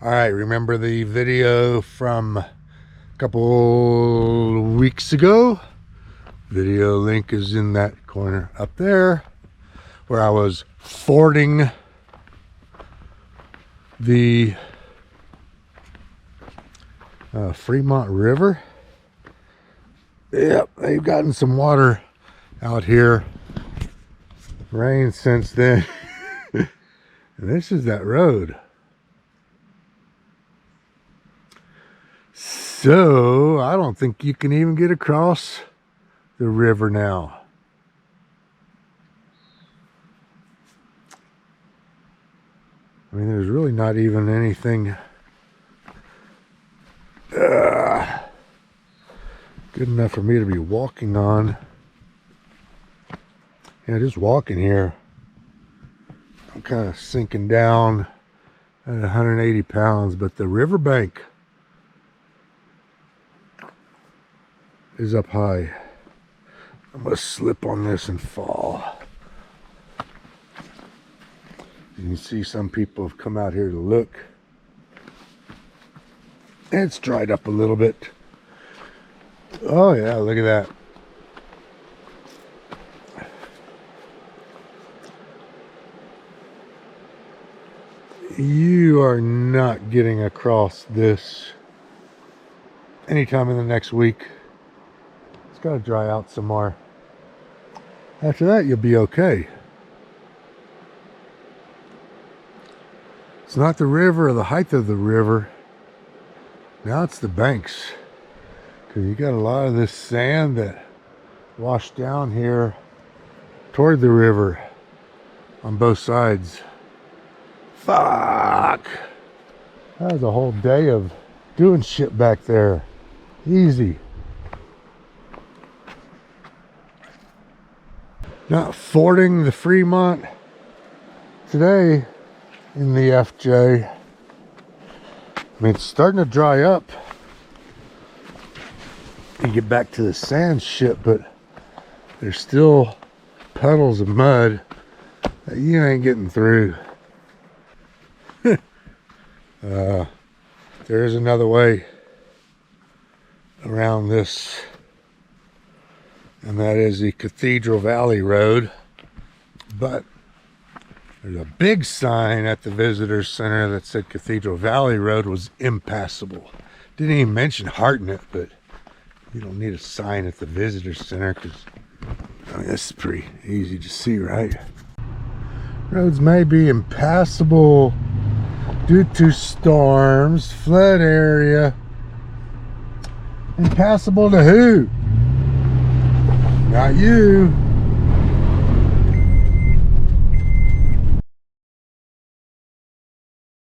All right, remember the video from a couple weeks ago? Video link is in that corner up there, where I was fording the Freemont River. Yep, they've gotten some water out here. Rain since then. And this is that road. So I don't think you can even get across the river now. I mean, there's really not even anything good enough for me to be walking on. Yeah, just walking here, I'm kind of sinking down at 180 pounds, but the riverbank is up high. I'm gonna slip on this and fall. You can see some people have come out here to look. It's dried up a little bit. Oh yeah, look at that. You are not getting across this anytime in the next week. It's got to dry out some more. After that, you'll be okay. It's not the river or the height of the river. Now it's the banks. Because you got a lot of this sand that washed down here toward the river on both sides. Fuck! That was a whole day of doing shit back there. Easy. Not fording the Freemont today in the FJ. I mean, it's starting to dry up and get back to the sand shit, but there's still puddles of mud that you ain't getting through. There is another way around this, and that is the Cathedral Valley Road. But there's a big sign at the visitor center that said Cathedral Valley Road was impassable. Didn't even mention Hartnett, but you don't need a sign at the visitor center because, I mean, this is pretty easy to see, right? Roads may be impassable due to storms, flood area. Impassable to who? Not you.